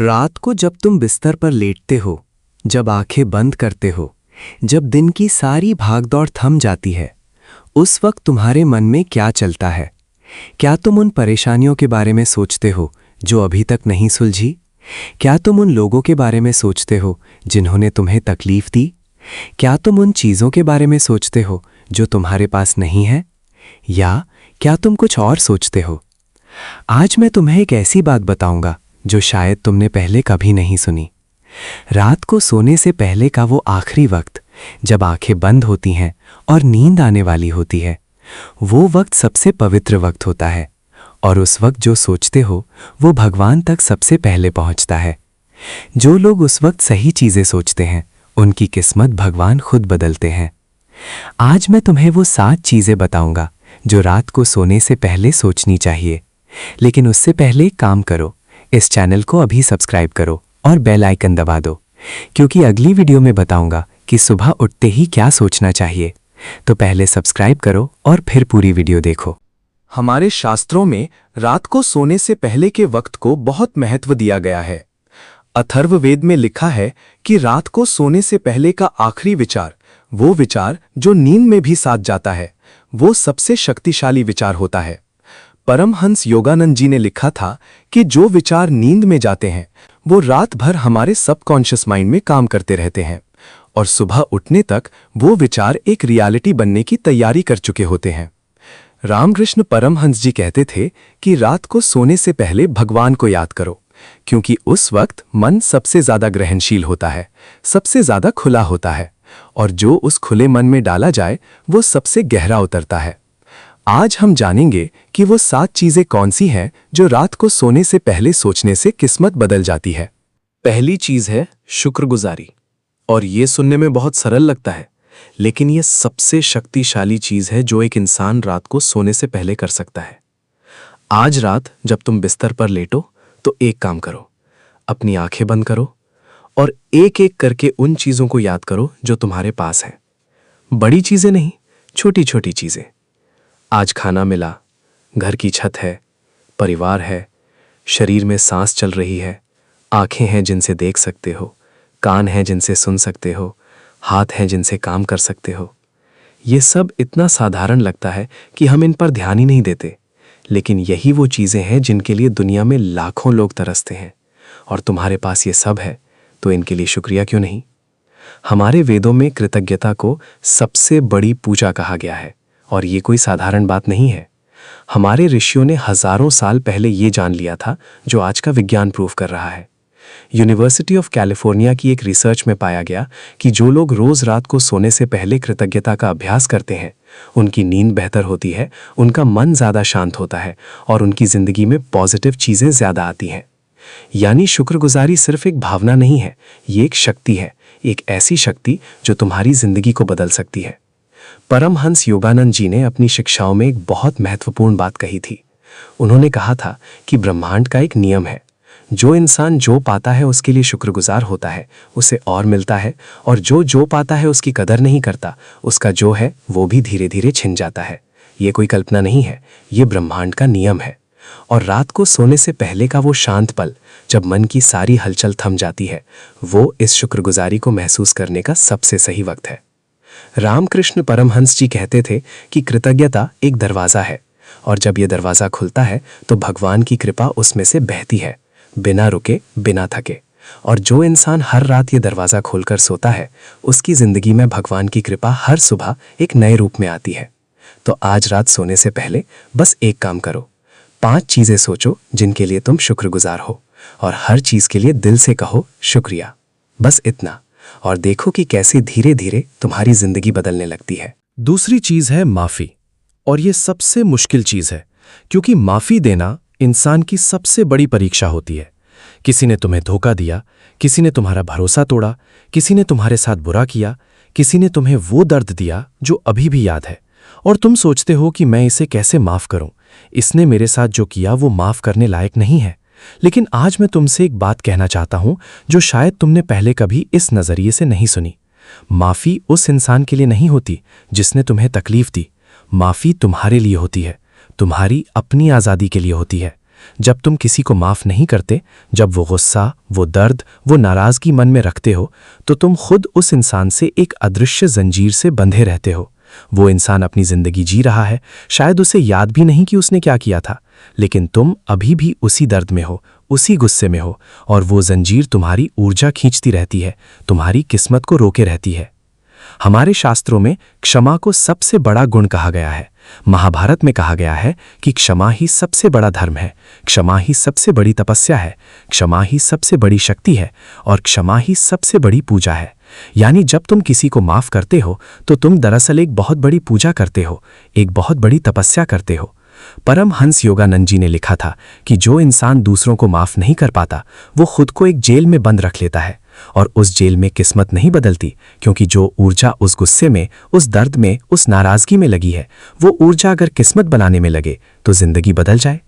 रात को जब तुम बिस्तर पर लेटते हो, जब आंखें बंद करते हो, जब दिन की सारी भागदौड़ थम जाती है, उस वक्त तुम्हारे मन में क्या चलता है? क्या तुम उन परेशानियों के बारे में सोचते हो जो अभी तक नहीं सुलझी? क्या तुम उन लोगों के बारे में सोचते हो जिन्होंने तुम्हें तकलीफ दी? क्या तुम उन चीज़ों के बारे में सोचते हो जो तुम्हारे पास नहीं है? या क्या तुम कुछ और सोचते हो? आज मैं तुम्हें एक ऐसी बात बताऊंगा जो शायद तुमने पहले कभी नहीं सुनी। रात को सोने से पहले का वो आखिरी वक्त, जब आंखें बंद होती हैं और नींद आने वाली होती है, वो वक्त सबसे पवित्र वक्त होता है। और उस वक्त जो सोचते हो वो भगवान तक सबसे पहले पहुंचता है। जो लोग उस वक्त सही चीज़ें सोचते हैं, उनकी किस्मत भगवान खुद बदलते हैं। आज मैं तुम्हें वो 7 चीज़ें बताऊंगा जो रात को सोने से पहले सोचनी चाहिए। लेकिन उससे पहले एक काम करो, इस चैनल को अभी सब्सक्राइब करो और बेल आइकन दबा दो, क्योंकि अगली वीडियो में बताऊंगा कि सुबह उठते ही क्या सोचना चाहिए। तो पहले सब्सक्राइब करो और फिर पूरी वीडियो देखो। हमारे शास्त्रों में रात को सोने से पहले के वक्त को बहुत महत्व दिया गया है। अथर्ववेद में लिखा है कि रात को सोने से पहले का आखिरी विचार, वो विचार जो नींद में भी साथ जाता है, वो सबसे शक्तिशाली विचार होता है। परमहंस योगानंद जी ने लिखा था कि जो विचार नींद में जाते हैं वो रात भर हमारे सबकॉन्शियस माइंड में काम करते रहते हैं और सुबह उठने तक वो विचार एक रियलिटी बनने की तैयारी कर चुके होते हैं। रामकृष्ण परमहंस जी कहते थे कि रात को सोने से पहले भगवान को याद करो, क्योंकि उस वक्त मन सबसे ज्यादा ग्रहणशील होता है, सबसे ज्यादा खुला होता है, और जो उस खुले मन में डाला जाए वो सबसे गहरा उतरता है। आज हम जानेंगे कि वो 7 चीजें कौन सी हैं जो रात को सोने से पहले सोचने से किस्मत बदल जाती है। पहली चीज है शुक्रगुजारी। और ये सुनने में बहुत सरल लगता है, लेकिन ये सबसे शक्तिशाली चीज है जो एक इंसान रात को सोने से पहले कर सकता है। आज रात जब तुम बिस्तर पर लेटो तो एक काम करो, अपनी आंखें बंद करो और एक एक करके उन चीजों को याद करो जो तुम्हारे पास हैं। बड़ी चीजें नहीं, छोटी छोटी चीजें। आज खाना मिला, घर की छत है, परिवार है, शरीर में सांस चल रही है, आंखें हैं जिनसे देख सकते हो, कान हैं जिनसे सुन सकते हो, हाथ हैं जिनसे काम कर सकते हो। ये सब इतना साधारण लगता है कि हम इन पर ध्यान ही नहीं देते, लेकिन यही वो चीज़ें हैं जिनके लिए दुनिया में लाखों लोग तरसते हैं। और तुम्हारे पास ये सब है तो इनके लिए शुक्रिया क्यों नहीं? हमारे वेदों में कृतज्ञता को सबसे बड़ी पूजा कहा गया है, और ये कोई साधारण बात नहीं है। हमारे ऋषियों ने हजारों साल पहले ये जान लिया था जो आज का विज्ञान प्रूव कर रहा है। यूनिवर्सिटी ऑफ कैलिफोर्निया की एक रिसर्च में पाया गया कि जो लोग रोज रात को सोने से पहले कृतज्ञता का अभ्यास करते हैं, उनकी नींद बेहतर होती है, उनका मन ज्यादा शांत होता है और उनकी जिंदगी में पॉजिटिव चीजें ज्यादा आती हैं। यानी शुक्रगुजारी सिर्फ एक भावना नहीं है, ये एक शक्ति है, एक ऐसी शक्ति जो तुम्हारी जिंदगी को बदल सकती है। परमहंस योगानंद जी ने अपनी शिक्षाओं में एक बहुत महत्वपूर्ण बात कही थी। उन्होंने कहा था कि ब्रह्मांड का एक नियम है, जो इंसान जो पाता है उसके लिए शुक्रगुजार होता है, उसे और मिलता है, और जो पाता है उसकी कदर नहीं करता, उसका जो है वो भी धीरे धीरे छिन जाता है। ये कोई कल्पना नहीं है, ये ब्रह्मांड का नियम है। और रात को सोने से पहले का वो शांत पल, जब मन की सारी हलचल थम जाती है, वो इस शुक्रगुजारी को महसूस करने का सबसे सही वक्त है। रामकृष्ण परमहंस जी कहते थे कि कृतज्ञता एक दरवाज़ा है, और जब यह दरवाज़ा खुलता है तो भगवान की कृपा उसमें से बहती है, बिना रुके, बिना थके। और जो इंसान हर रात ये दरवाज़ा खोलकर सोता है, उसकी ज़िंदगी में भगवान की कृपा हर सुबह एक नए रूप में आती है। तो आज रात सोने से पहले बस एक काम करो, 5 चीज़ें सोचो जिनके लिए तुम शुक्रगुजार हो, और हर चीज़ के लिए दिल से कहो शुक्रिया। बस इतना, और देखो कि कैसे धीरे धीरे तुम्हारी जिंदगी बदलने लगती है। दूसरी चीज है माफी, और ये सबसे मुश्किल चीज है, क्योंकि माफी देना इंसान की सबसे बड़ी परीक्षा होती है। किसी ने तुम्हें धोखा दिया, किसी ने तुम्हारा भरोसा तोड़ा, किसी ने तुम्हारे साथ बुरा किया, किसी ने तुम्हें वो दर्द दिया जो अभी भी याद है, और तुम सोचते हो कि मैं इसे कैसे माफ करूं, इसने मेरे साथ जो किया वो माफ करने लायक नहीं है। लेकिन आज मैं तुमसे एक बात कहना चाहता हूं जो शायद तुमने पहले कभी इस नजरिए से नहीं सुनी। माफी उस इंसान के लिए नहीं होती जिसने तुम्हें तकलीफ दी। माफी तुम्हारे लिए होती है, तुम्हारी अपनी आजादी के लिए होती है। जब तुम किसी को माफ नहीं करते, जब वो गुस्सा, वो दर्द, वो नाराजगी मन में रखते हो, तो तुम खुद उस इंसान से एक अदृश्य जंजीर से बंधे रहते हो। वो इंसान अपनी जिंदगी जी रहा है, शायद उसे याद भी नहीं कि उसने क्या किया था, लेकिन तुम अभी भी उसी दर्द में हो, उसी गुस्से में हो, और वो जंजीर तुम्हारी ऊर्जा खींचती रहती है, तुम्हारी किस्मत को रोके रहती है। हमारे शास्त्रों में क्षमा को सबसे बड़ा गुण कहा गया है। महाभारत में कहा गया है कि क्षमा ही सबसे बड़ा धर्म है, क्षमा ही सबसे बड़ी तपस्या है, क्षमा ही सबसे बड़ी शक्ति है, और क्षमा ही सबसे बड़ी पूजा है। यानी जब तुम किसी को माफ करते हो तो तुम दरअसल एक बहुत बड़ी पूजा करते हो, एक बहुत बड़ी तपस्या करते हो। परमहंस योगानंद जी ने लिखा था कि जो इंसान दूसरों को माफ नहीं कर पाता, वो खुद को एक जेल में बंद रख लेता है, और उस जेल में किस्मत नहीं बदलती, क्योंकि जो ऊर्जा उस गुस्से में, उस दर्द में, उस नाराजगी में लगी है, वो ऊर्जा अगर किस्मत बनाने में लगे तो जिंदगी बदल जाए।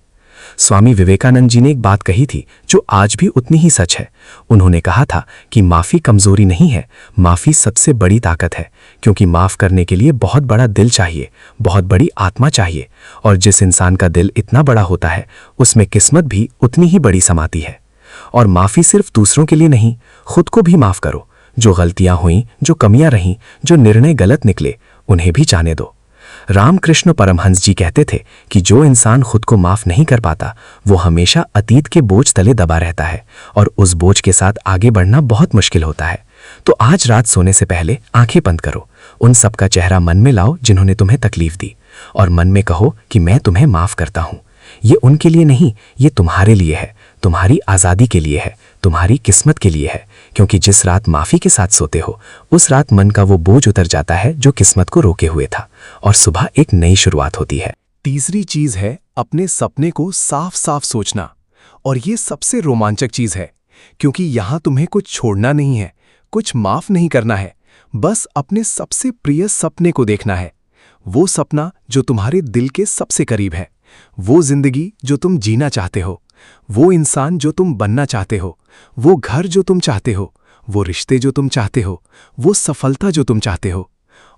स्वामी विवेकानंद जी ने एक बात कही थी जो आज भी उतनी ही सच है। उन्होंने कहा था कि माफी कमजोरी नहीं है, माफी सबसे बड़ी ताकत है, क्योंकि माफ करने के लिए बहुत बड़ा दिल चाहिए, बहुत बड़ी आत्मा चाहिए, और जिस इंसान का दिल इतना बड़ा होता है उसमें किस्मत भी उतनी ही बड़ी समाती है। और माफी सिर्फ दूसरों के लिए नहीं, खुद को भी माफ करो। जो गलतियां हुईं, जो कमियां रहीं, जो निर्णय गलत निकले, उन्हें भी जाने दो। रामकृष्ण परमहंस जी कहते थे कि जो इंसान खुद को माफ नहीं कर पाता, वो हमेशा अतीत के बोझ तले दबा रहता है, और उस बोझ के साथ आगे बढ़ना बहुत मुश्किल होता है। तो आज रात सोने से पहले आंखें बंद करो, उन सबका चेहरा मन में लाओ जिन्होंने तुम्हें तकलीफ दी, और मन में कहो कि मैं तुम्हें माफ करता हूं। ये उनके लिए नहीं, ये तुम्हारे लिए है, तुम्हारी आज़ादी के लिए है, तुम्हारी किस्मत के लिए है, क्योंकि जिस रात माफ़ी के साथ सोते हो, उस रात मन का वो बोझ उतर जाता है जो किस्मत को रोके हुए था, और सुबह एक नई शुरुआत होती है। तीसरी चीज है अपने सपने को साफ साफ सोचना, और ये सबसे रोमांचक चीज है, क्योंकि यहां तुम्हें कुछ छोड़ना नहीं है, कुछ माफ नहीं करना है, बस अपने सबसे प्रिय सपने को देखना है। वो सपना जो तुम्हारे दिल के सबसे करीब है, वो जिंदगी जो तुम जीना चाहते हो, वो इंसान जो तुम बनना चाहते हो, वो घर जो तुम चाहते हो, वो रिश्ते जो तुम चाहते हो, वो सफलता जो तुम चाहते हो।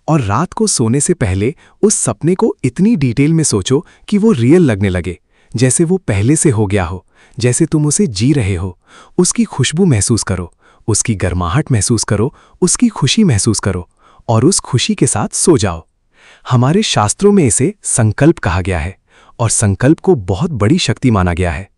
और रात को सोने से पहले उस सपने को इतनी डिटेल में सोचो कि वो रियल लगने लगे, जैसे वो पहले से हो गया हो, जैसे तुम उसे जी रहे हो। उसकी खुशबू महसूस करो, उसकी गर्माहट महसूस करो, उसकी खुशी महसूस करो, और उस खुशी के साथ सो जाओ। हमारे शास्त्रों में इसे संकल्प कहा गया है, और संकल्प को बहुत बड़ी शक्ति माना गया है।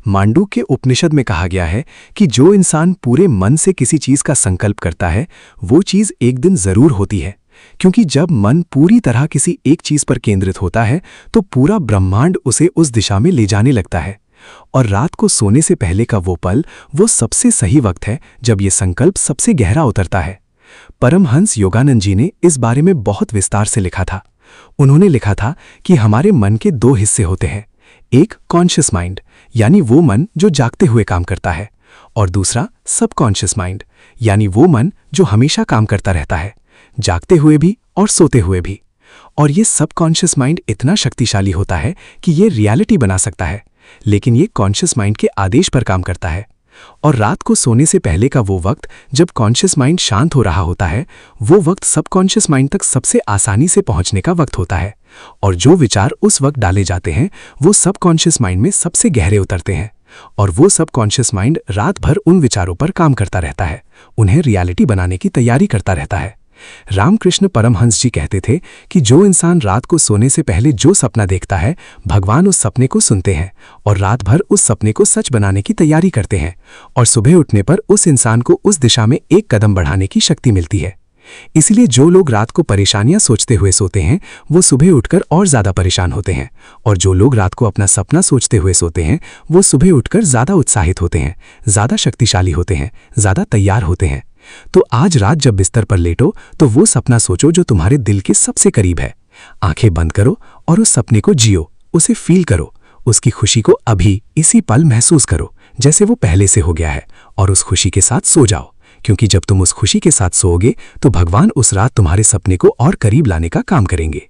मांडूक्य उपनिषद में कहा गया है कि जो इंसान पूरे मन से किसी चीज का संकल्प करता है, वो चीज एक दिन जरूर होती है, क्योंकि जब मन पूरी तरह किसी एक चीज पर केंद्रित होता है तो पूरा ब्रह्मांड उसे उस दिशा में ले जाने लगता है। और रात को सोने से पहले का वो पल वो सबसे सही वक्त है जब ये संकल्प सबसे गहरा उतरता है। परमहंस योगानंद जी ने इस बारे में बहुत विस्तार से लिखा था। उन्होंने लिखा था कि हमारे मन के दो हिस्से होते हैं, एक कॉन्शियस माइंड यानी वो मन जो जागते हुए काम करता है, और दूसरा सबकॉन्शियस माइंड यानी वो मन जो हमेशा काम करता रहता है, जागते हुए भी और सोते हुए भी। और ये सबकॉन्शियस माइंड इतना शक्तिशाली होता है कि ये रियलिटी बना सकता है, लेकिन ये कॉन्शियस माइंड के आदेश पर काम करता है। और रात को सोने से पहले का वो वक्त जब कॉन्शियस माइंड शांत हो रहा होता है, वो वक्त सबकॉन्शियस माइंड तक सबसे आसानी से पहुंचने का वक्त होता है। और जो विचार उस वक्त डाले जाते हैं वो सबकॉन्शियस माइंड में सबसे गहरे उतरते हैं, और वो सबकॉन्शियस माइंड रात भर उन विचारों पर काम करता रहता है, उन्हें रियलिटी बनाने की तैयारी करता रहता है। रामकृष्ण परमहंस जी कहते थे कि जो इंसान रात को सोने से पहले जो सपना देखता है, भगवान उस सपने को सुनते हैं और रात भर उस सपने को सच बनाने की तैयारी करते हैं, और सुबह उठने पर उस इंसान को उस दिशा में एक कदम बढ़ाने की शक्ति मिलती है। इसलिए जो लोग रात को परेशानियां सोचते हुए सोते हैं वो सुबह उठकर और ज्यादा परेशान होते हैं, और जो लोग रात को अपना सपना सोचते हुए सोते हैं वो सुबह उठकर ज्यादा उत्साहित होते हैं, ज्यादा शक्तिशाली होते हैं, ज्यादा तैयार होते हैं। तो आज रात जब बिस्तर पर लेटो तो वो सपना सोचो जो तुम्हारे दिल के सबसे करीब है। आंखें बंद करो और उस सपने को जियो, उसे फील करो, उसकी खुशी को अभी इसी पल महसूस करो जैसे वो पहले से हो गया है, और उस खुशी के साथ सो जाओ, क्योंकि जब तुम उस खुशी के साथ सोओगे तो भगवान उस रात तुम्हारे सपने को और करीब लाने का काम करेंगे।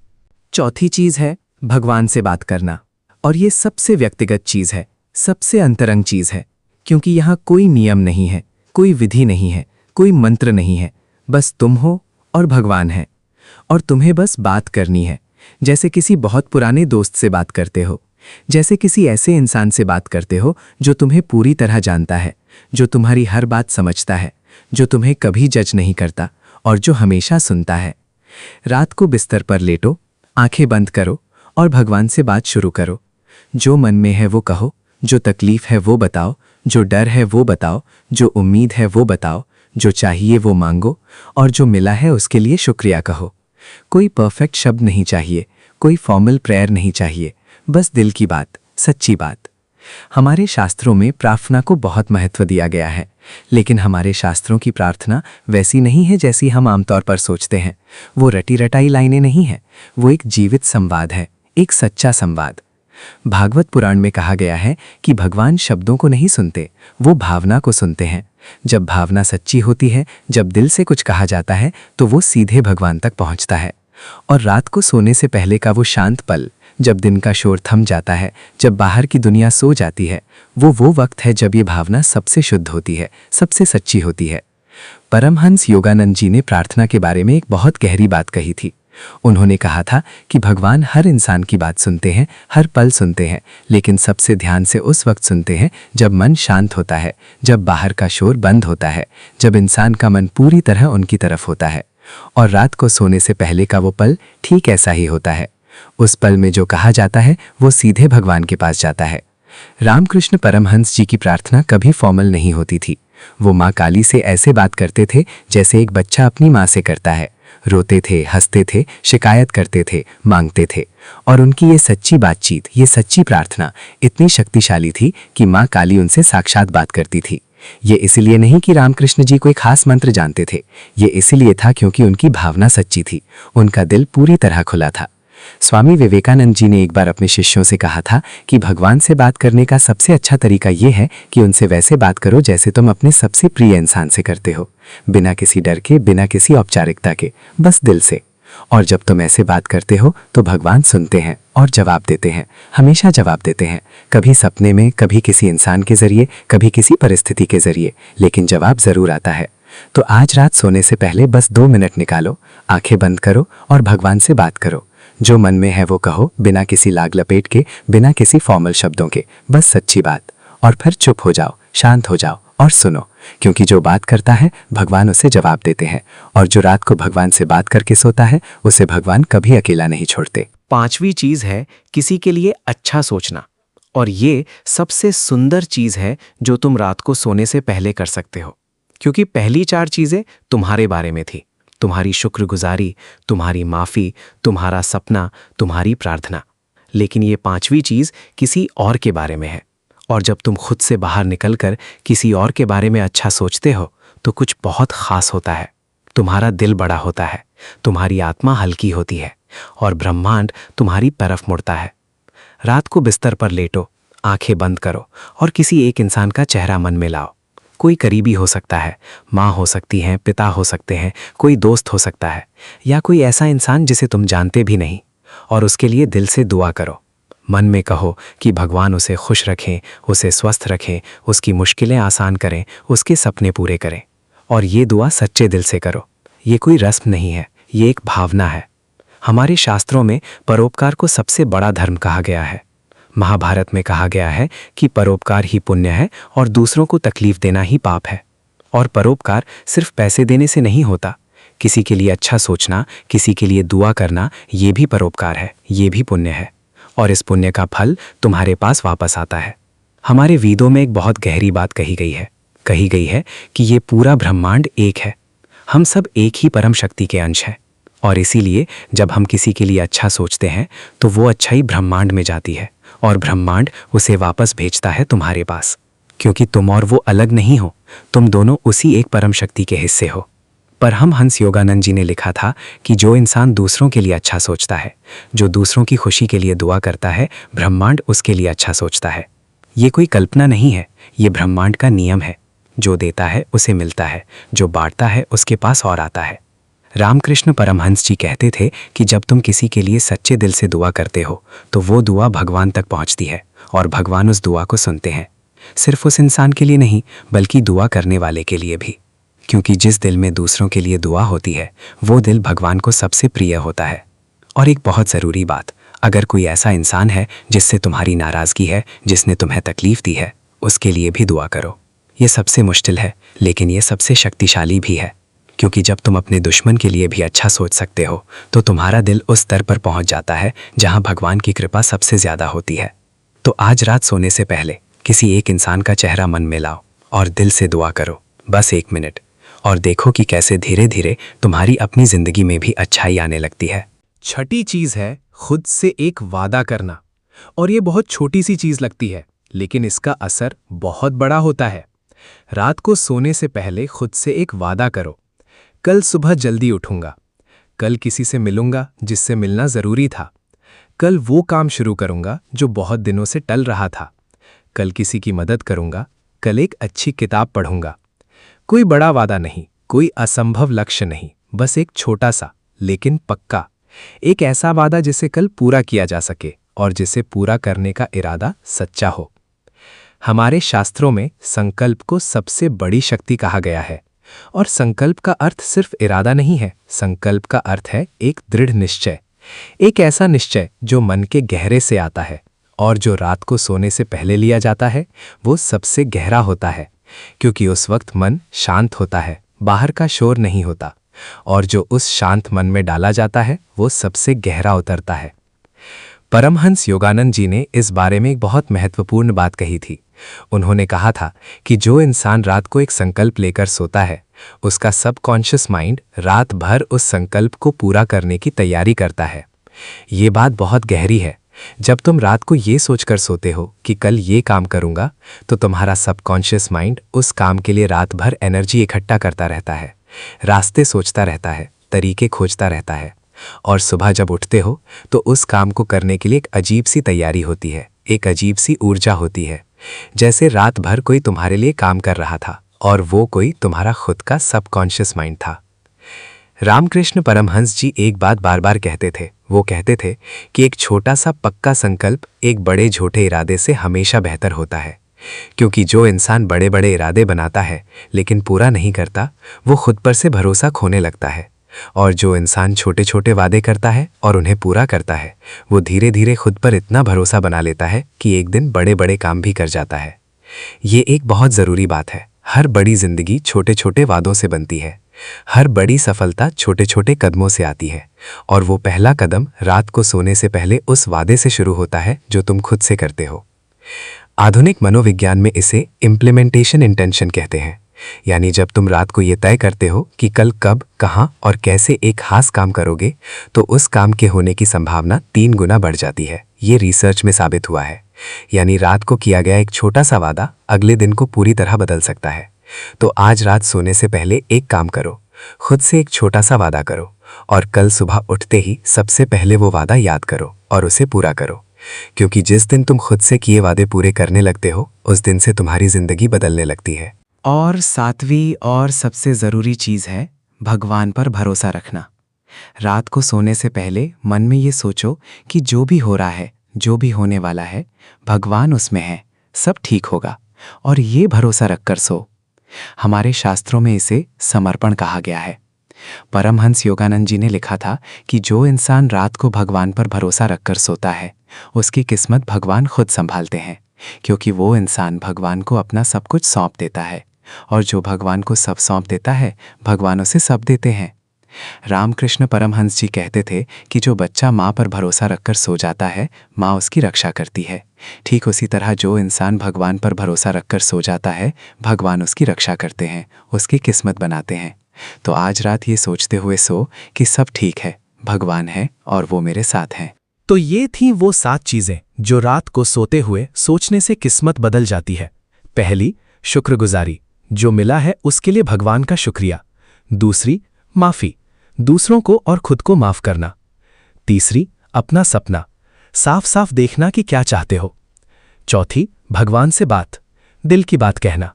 चौथी चीज है भगवान से बात करना, और ये सबसे व्यक्तिगत चीज है, सबसे अंतरंग चीज है, क्योंकि यहाँ कोई नियम नहीं है, कोई विधि नहीं है, कोई मंत्र नहीं है, बस तुम हो और भगवान है। और तुम्हें बस बात करनी है, जैसे किसी बहुत पुराने दोस्त से बात करते हो, जैसे किसी ऐसे इंसान से बात करते हो जो तुम्हें पूरी तरह जानता है, जो तुम्हारी हर बात समझता है, जो तुम्हें कभी जज नहीं करता और जो हमेशा सुनता है। रात को बिस्तर पर लेटो, आंखें बंद करो और भगवान से बात शुरू करो। जो मन में है वो कहो, जो तकलीफ है वो बताओ, जो डर है वो बताओ, जो उम्मीद है वो बताओ, जो चाहिए वो मांगो और जो मिला है उसके लिए शुक्रिया कहो। कोई परफेक्ट शब्द नहीं चाहिए, कोई फॉर्मल प्रेयर नहीं चाहिए, बस दिल की बात, सच्ची बात। हमारे शास्त्रों में प्रार्थना को बहुत महत्व दिया गया है, लेकिन हमारे शास्त्रों की प्रार्थना वैसी नहीं है जैसी हम आमतौर पर सोचते हैं। वो रटी रटाई लाइनें नहीं हैं, वो एक जीवित संवाद है, एक सच्चा संवाद। भागवत पुराण में कहा गया है कि भगवान शब्दों को नहीं सुनते, वो भावना को सुनते हैं। जब भावना सच्ची होती है, जब दिल से कुछ कहा जाता है, तो वो सीधे भगवान तक पहुंचता है। और रात को सोने से पहले का वो शांत पल, जब दिन का शोर थम जाता है, जब बाहर की दुनिया सो जाती है, वो वक्त है जब ये भावना सबसे शुद्ध होती है, सबसे सच्ची होती है। परमहंस योगानंद जी ने प्रार्थना के बारे में एक बहुत गहरी बात कही थी। उन्होंने कहा था कि भगवान हर इंसान की बात सुनते हैं, हर पल सुनते हैं, लेकिन सबसे ध्यान से उस वक्त सुनते हैं जब मन शांत होता है, जब बाहर का शोर बंद होता है, जब इंसान का मन पूरी तरह उनकी तरफ होता है। और रात को सोने से पहले का वो पल ठीक ऐसा ही होता है। उस पल में जो कहा जाता है वो सीधे भगवान के पास जाता है। रामकृष्ण परमहंस जी की प्रार्थना कभी फॉर्मल नहीं होती थी। वो माँ काली से ऐसे बात करते थे जैसे एक बच्चा अपनी माँ से करता है। रोते थे, हंसते थे, शिकायत करते थे, मांगते थे। और उनकी ये सच्ची बातचीत, ये सच्ची प्रार्थना इतनी शक्तिशाली थी कि माँ काली उनसे साक्षात बात करती थी। ये इसलिए नहीं कि रामकृष्ण जी कोई खास मंत्र जानते थे, ये इसलिए था क्योंकि उनकी भावना सच्ची थी, उनका दिल पूरी तरह खुला था। स्वामी विवेकानंद जी ने एक बार अपने शिष्यों से कहा था कि भगवान से बात करने का सबसे अच्छा तरीका ये है कि उनसे वैसे बात करो जैसे तुम अपने सबसे प्रिय इंसान से करते हो, बिना किसी डर के, बिना किसी औपचारिकता के, बस दिल से। और जब तुम ऐसे बात करते हो तो भगवान सुनते हैं और जवाब देते हैं, हमेशा जवाब देते हैं। कभी सपने में, कभी किसी इंसान के जरिए, कभी किसी परिस्थिति के जरिए, लेकिन जवाब जरूर आता है। तो आज रात सोने से पहले बस 2 मिनट निकालो, आंखें बंद करो और भगवान से बात करो। जो मन में है वो कहो, बिना किसी लाग लपेट के, बिना किसी फॉर्मल शब्दों के, बस सच्ची बात। और फिर चुप हो जाओ, शांत हो जाओ और सुनो, क्योंकि जो बात करता है भगवान उसे जवाब देते हैं। और जो रात को भगवान से बात करके सोता है उसे भगवान कभी अकेला नहीं छोड़ते। 5वीं चीज है किसी के लिए अच्छा सोचना। और ये सबसे सुंदर चीज है जो तुम रात को सोने से पहले कर सकते हो, क्योंकि पहली 4 चीजें तुम्हारे बारे में थी। तुम्हारी शुक्रगुजारी, तुम्हारी माफी, तुम्हारा सपना, तुम्हारी प्रार्थना। लेकिन ये 5वीं चीज किसी और के बारे में है। और जब तुम खुद से बाहर निकलकर किसी और के बारे में अच्छा सोचते हो तो कुछ बहुत खास होता है। तुम्हारा दिल बड़ा होता है, तुम्हारी आत्मा हल्की होती है और ब्रह्मांड तुम्हारी तरफ मुड़ता है। रात को बिस्तर पर लेटो, आंखें बंद करो और किसी एक इंसान का चेहरा मन में लाओ। कोई करीबी हो सकता है, माँ हो सकती हैं, पिता हो सकते हैं, कोई दोस्त हो सकता है, या कोई ऐसा इंसान जिसे तुम जानते भी नहीं। और उसके लिए दिल से दुआ करो। मन में कहो कि भगवान उसे खुश रखें, उसे स्वस्थ रखें, उसकी मुश्किलें आसान करें, उसके सपने पूरे करें। और ये दुआ सच्चे दिल से करो। ये कोई रस्म नहीं है, ये एक भावना है। हमारे शास्त्रों में परोपकार को सबसे बड़ा धर्म कहा गया है। महाभारत में कहा गया है कि परोपकार ही पुण्य है और दूसरों को तकलीफ देना ही पाप है। और परोपकार सिर्फ पैसे देने से नहीं होता। किसी के लिए अच्छा सोचना, किसी के लिए दुआ करना, ये भी परोपकार है, ये भी पुण्य है। और इस पुण्य का फल तुम्हारे पास वापस आता है। हमारे वेदों में एक बहुत गहरी बात कही गई है कि ये पूरा ब्रह्मांड एक है। हम सब एक ही परम शक्ति के अंश हैं। और इसीलिए जब हम किसी के लिए अच्छा सोचते हैं तो वो अच्छाई ब्रह्मांड में जाती है और ब्रह्मांड उसे वापस भेजता है तुम्हारे पास। क्योंकि तुम और वो अलग नहीं हो, तुम दोनों उसी एक परम शक्ति के हिस्से हो। परमहंस योगानंद जी ने लिखा था कि जो इंसान दूसरों के लिए अच्छा सोचता है, जो दूसरों की खुशी के लिए दुआ करता है, ब्रह्मांड उसके लिए अच्छा सोचता है। ये कोई कल्पना नहीं है, ये ब्रह्मांड का नियम है। जो देता है उसे मिलता है, जो बांटता है उसके पास और आता है। रामकृष्ण परमहंस जी कहते थे कि जब तुम किसी के लिए सच्चे दिल से दुआ करते हो तो वो दुआ भगवान तक पहुंचती है और भगवान उस दुआ को सुनते हैं। सिर्फ उस इंसान के लिए नहीं, बल्कि दुआ करने वाले के लिए भी। क्योंकि जिस दिल में दूसरों के लिए दुआ होती है वो दिल भगवान को सबसे प्रिय होता है। और एक बहुत ज़रूरी बात, अगर कोई ऐसा इंसान है जिससे तुम्हारी नाराज़गी है, जिसने तुम्हें तकलीफ दी है, उसके लिए भी दुआ करो। ये सबसे मुश्किल है, लेकिन ये सबसे शक्तिशाली भी है, क्योंकि जब तुम अपने दुश्मन के लिए भी अच्छा सोच सकते हो तो तुम्हारा दिल उस स्तर पर पहुंच जाता है जहां भगवान की कृपा सबसे ज़्यादा होती है। तो आज रात सोने से पहले किसी एक इंसान का चेहरा मन में लाओ और दिल से दुआ करो, बस 1 मिनट, और देखो कि कैसे धीरे धीरे तुम्हारी अपनी ज़िंदगी में भी अच्छाई आने लगती है। छठी चीज है खुद से एक वादा करना। और ये बहुत छोटी सी चीज लगती है, लेकिन इसका असर बहुत बड़ा होता है। रात को सोने से पहले खुद से एक वादा करो, कल सुबह जल्दी उठूंगा, कल किसी से मिलूंगा जिससे मिलना जरूरी था, कल वो काम शुरू करूंगा जो बहुत दिनों से टल रहा था, कल किसी की मदद करूंगा, कल एक अच्छी किताब पढ़ूंगा। कोई बड़ा वादा नहीं, कोई असंभव लक्ष्य नहीं, बस एक छोटा सा लेकिन पक्का, एक ऐसा वादा जिसे कल पूरा किया जा सके और जिसे पूरा करने का इरादा सच्चा हो। हमारे शास्त्रों में संकल्प को सबसे बड़ी शक्ति कहा गया है, और संकल्प का अर्थ सिर्फ इरादा नहीं है। संकल्प का अर्थ है एक दृढ़ निश्चय, एक ऐसा निश्चय जो मन के गहरे से आता है, और जो रात को सोने से पहले लिया जाता है वो सबसे गहरा होता है, क्योंकि उस वक्त मन शांत होता है, बाहर का शोर नहीं होता, और जो उस शांत मन में डाला जाता है वो सबसे गहरा उतरता है। परमहंस योगानंद जी ने इस बारे में एक बहुत महत्वपूर्ण बात कही थी। उन्होंने कहा था कि जो इंसान रात को एक संकल्प लेकर सोता है, उसका सबकॉन्शियस माइंड रात भर उस संकल्प को पूरा करने की तैयारी करता है। ये बात बहुत गहरी है। जब तुम रात को ये सोचकर सोते हो कि कल ये काम करूंगा, तो तुम्हारा सबकॉन्शियस माइंड उस काम के लिए रात भर एनर्जी इकट्ठा करता रहता है, रास्ते सोचता रहता है, तरीके खोजता रहता है, और सुबह जब उठते हो तो उस काम को करने के लिए एक अजीब सी तैयारी होती है, एक अजीब सी ऊर्जा होती है, जैसे रात भर कोई तुम्हारे लिए काम कर रहा था और वो कोई तुम्हारा खुद का सबकॉन्शियस माइंड था। रामकृष्ण परमहंस जी एक बात बार बार कहते थे। वो कहते थे कि एक छोटा सा पक्का संकल्प एक बड़े झूठे इरादे से हमेशा बेहतर होता है, क्योंकि जो इंसान बड़े बड़े इरादे बनाता है लेकिन पूरा नहीं करता, वो खुद पर से भरोसा खोने लगता है, और जो इंसान छोटे छोटे वादे करता है और उन्हें पूरा करता है, वो धीरे धीरे खुद पर इतना भरोसा बना लेता है कि एक दिन बड़े बड़े काम भी कर जाता है। ये एक बहुत ज़रूरी बात है। हर बड़ी जिंदगी छोटे छोटे वादों से बनती है, हर बड़ी सफलता छोटे छोटे कदमों से आती है, और वो पहला कदम रात को सोने से पहले उस वादे से शुरू होता है जो तुम खुद से करते हो। आधुनिक मनोविज्ञान में इसे इम्प्लीमेंटेशन इंटेंशन कहते हैं, यानी जब तुम रात को ये तय करते हो कि कल कब, कहाँ और कैसे एक खास काम करोगे, तो उस काम के होने की संभावना 3 गुना बढ़ जाती है। ये रिसर्च में साबित हुआ है। यानी रात को किया गया एक छोटा सा वादा अगले दिन को पूरी तरह बदल सकता है। तो आज रात सोने से पहले एक काम करो, खुद से एक छोटा सा वादा करो, और कल सुबह उठते ही सबसे पहले वो वादा याद करो और उसे पूरा करो, क्योंकि जिस दिन तुम खुद से किए वादे पूरे करने लगते हो, उस दिन से तुम्हारी जिंदगी बदलने लगती है। और 7वीं और सबसे ज़रूरी चीज़ है भगवान पर भरोसा रखना। रात को सोने से पहले मन में ये सोचो कि जो भी हो रहा है, जो भी होने वाला है, भगवान उसमें है, सब ठीक होगा, और ये भरोसा रखकर सो। हमारे शास्त्रों में इसे समर्पण कहा गया है। परमहंस योगानंद जी ने लिखा था कि जो इंसान रात को भगवान पर भरोसा रखकर सोता है, उसकी किस्मत भगवान खुद संभालते हैं, क्योंकि वो इंसान भगवान को अपना सब कुछ सौंप देता है, और जो भगवान को सब सौंप देता है, भगवान उसे सब देते हैं। रामकृष्ण परमहंस जी कहते थे कि जो बच्चा माँ पर भरोसा रखकर सो जाता है, माँ उसकी रक्षा करती है। ठीक उसी तरह जो इंसान भगवान पर भरोसा रखकर सो जाता है, भगवान उसकी रक्षा करते हैं, उसकी किस्मत बनाते हैं। तो आज रात ये सोचते हुए सो कि सब ठीक है, भगवान है और वो मेरे साथ हैं। तो ये थीं वो 7 चीजें जो रात को सोते हुए सोचने से किस्मत बदल जाती है। पहली, शुक्रगुजारी, जो मिला है उसके लिए भगवान का शुक्रिया। दूसरी, माफी, दूसरों को और खुद को माफ करना। तीसरी, अपना सपना, साफ साफ देखना कि क्या चाहते हो। चौथी, भगवान से बात, दिल की बात कहना।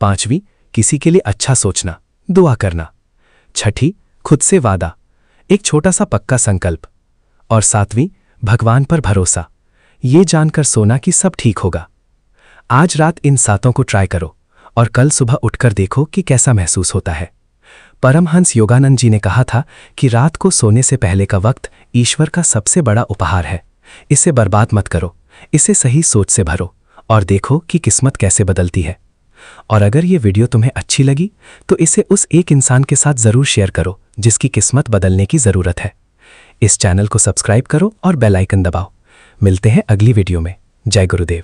पांचवी, किसी के लिए अच्छा सोचना, दुआ करना। छठी, खुद से वादा, एक छोटा सा पक्का संकल्प। और सातवीं, भगवान पर भरोसा, ये जानकर सोना कि सब ठीक होगा। आज रात इन 7 को ट्राई करो और कल सुबह उठकर देखो कि कैसा महसूस होता है। परमहंस योगानंद जी ने कहा था कि रात को सोने से पहले का वक्त ईश्वर का सबसे बड़ा उपहार है। इसे बर्बाद मत करो, इसे सही सोच से भरो और देखो कि किस्मत कैसे बदलती है। और अगर ये वीडियो तुम्हें अच्छी लगी तो इसे उस एक इंसान के साथ ज़रूर शेयर करो जिसकी किस्मत बदलने की ज़रूरत है। इस चैनल को सब्सक्राइब करो और बेल आइकन दबाओ। मिलते हैं अगली वीडियो में। जय गुरुदेव।